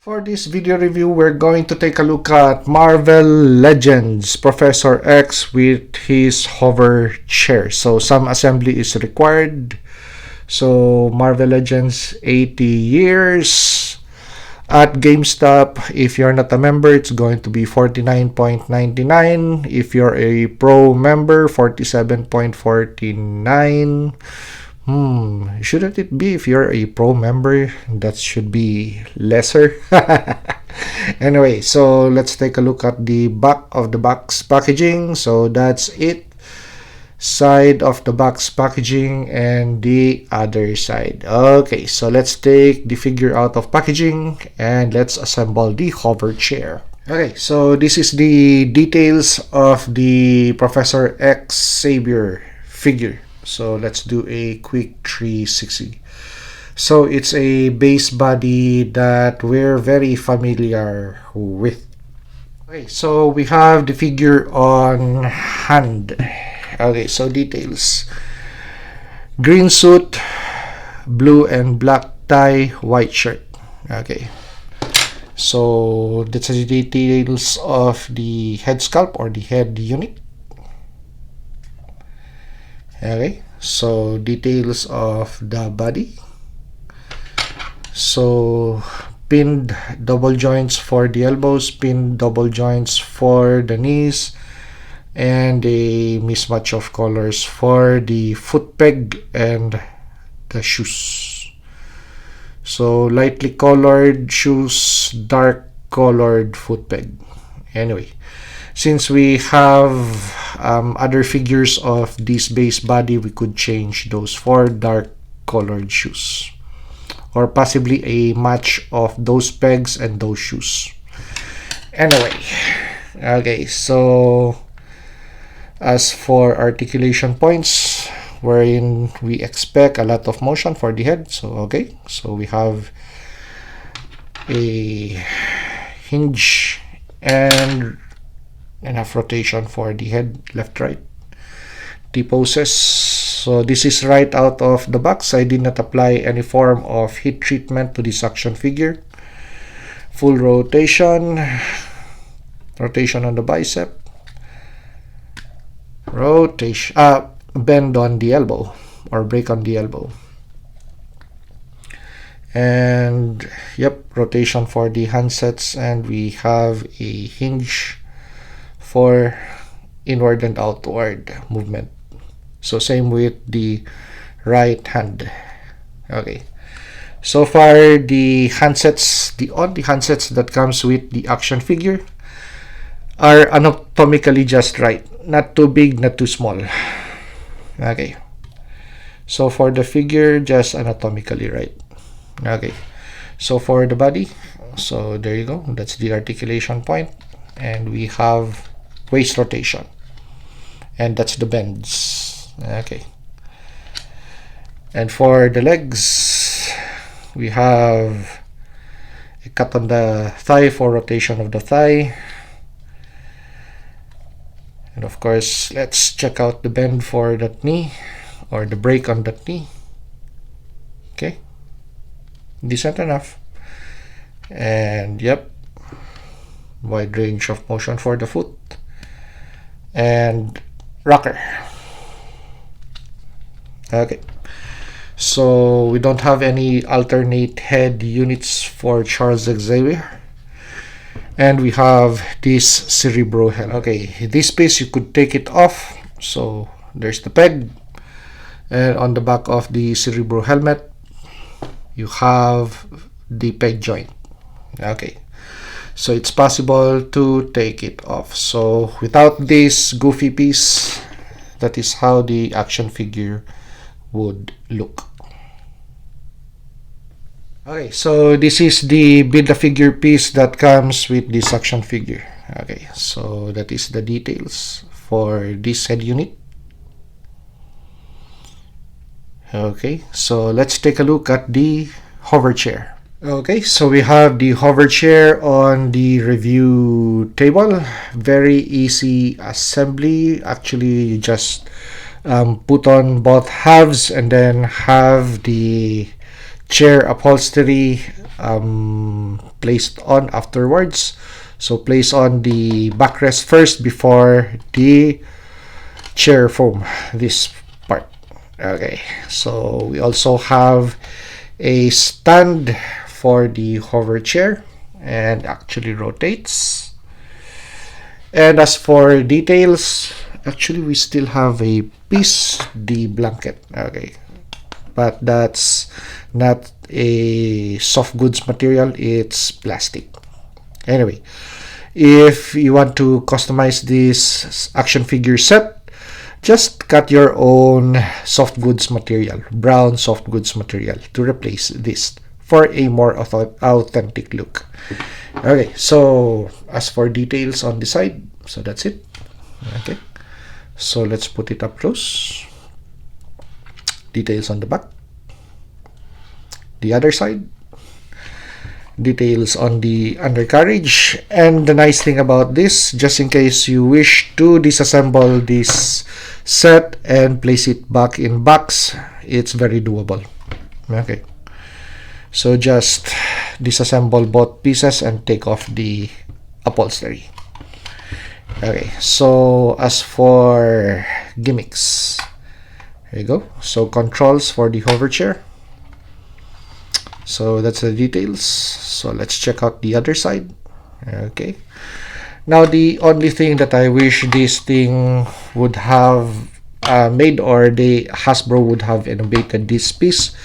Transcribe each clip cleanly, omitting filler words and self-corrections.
For this video review, we're going to take a look at Marvel Legends Professor X with his hover chair. So some assembly is required. So Marvel Legends 80 years. At GameStop, if you're not a member, it's going to be $49.99. If you're a pro member, $47.49. Shouldn't it be if you're a pro member? That should be lesser. Anyway, so let's take a look at the back of the box packaging. So that's it. Side of the box packaging and the other side. Okay, so let's take the figure out of packaging and let's assemble the hover chair. Okay, so this is the details of the Professor X Xavier figure. So let's do a quick 360. So it's a base body that we're very familiar with. Okay, so we have the figure on hand. Okay, so details. Green suit, blue and black tie, white shirt. Okay. So that's the details of the head sculpt or the head unit. Okay, so details of the body. So pinned double joints for the elbows, pinned double joints for the knees, and a mismatch of colors for the foot peg and the shoes. So lightly colored shoes, dark colored foot peg. Anyway, since we have other figures of this base body, we could change those for dark colored shoes, or possibly a match of those pegs and those shoes. Anyway, okay, so as for articulation points, wherein we expect a lot of motion for the head, so okay, so we have a hinge and enough rotation for the head, left, right. T-poses. So this is right out of the box. I did not apply any form of heat treatment to this action figure. Full rotation. Rotation on the bicep. Rotation. Bend on the elbow or break on the elbow. And yep, rotation for the handsets, and we have a hinge for inward and outward movement. So same with the right hand. Okay, so far the handsets, the only handsets that comes with the action figure are anatomically just right, not too big, not too small. Okay, so for the figure, just anatomically right. Okay, so for the body, so there you go, that's the articulation point, and we have waist rotation, and that's the bends. Okay, and for the legs, we have a cut on the thigh for rotation of the thigh, and of course let's check out the bend for that knee or the break on that knee. Okay, decent enough, and yep, wide range of motion for the foot and rocker. Okay, so we don't have any alternate head units for Charles Xavier, and we have this Cerebro head. Okay, this piece you could take it off. So there's the peg, and on the back of the Cerebro helmet you have the peg joint. Okay, so it's possible to take it off. So without this goofy piece, that is how the action figure would look. Okay, so this is the Build-A-Figure piece that comes with this action figure. Okay, so that is the details for this head unit. Okay, so let's take a look at the hover chair. Okay, so we have the hover chair on the review table. Very easy assembly. Actually, you just put on both halves and then have the chair upholstery placed on afterwards. So place on the backrest first before the chair foam, this part. Okay, so we also have a stand for the hover chair and actually rotates. And as for details, actually we still have a piece, the blanket. Okay, but that's not a soft goods material, it's plastic. Anyway, if you want to customize this action figure set, just cut your own soft goods material, brown soft goods material, to replace this for a more authentic look. Okay, so as for details on the side, so that's it. Okay, so let's put it up close. Details on the back, the other side, details on the undercarriage. And the nice thing about this, just in case you wish to disassemble this set and place it back in box, it's very doable. Okay, so just disassemble both pieces and take off the upholstery. Okay, so as for gimmicks, there you go. So controls for the hover chair. So that's the details. So let's check out the other side. Okay, now the only thing that I wish this thing would have made, or the Hasbro would have innovated this piece,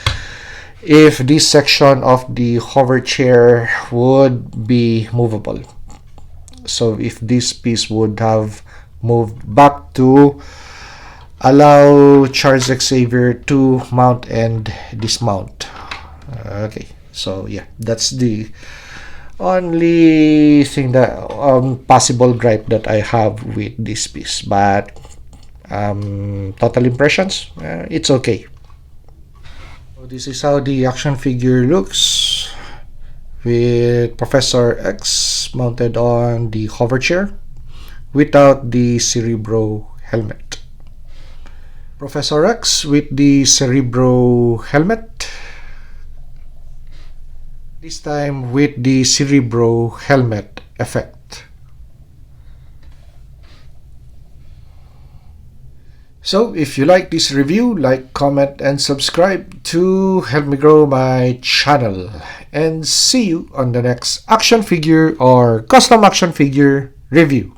if this section of the hover chair would be movable. So if this piece would have moved back to allow Charles Xavier to mount and dismount. Okay, so yeah, that's the only thing that possible gripe that I have with this piece. But total impressions, it's okay. So this is how the action figure looks, with Professor X mounted on the hover chair without the Cerebro helmet. Professor X with the Cerebro helmet, this time with the Cerebro helmet effect. So if you like this review, like, comment, and subscribe to help me grow my channel. And see you on the next action figure or custom action figure review.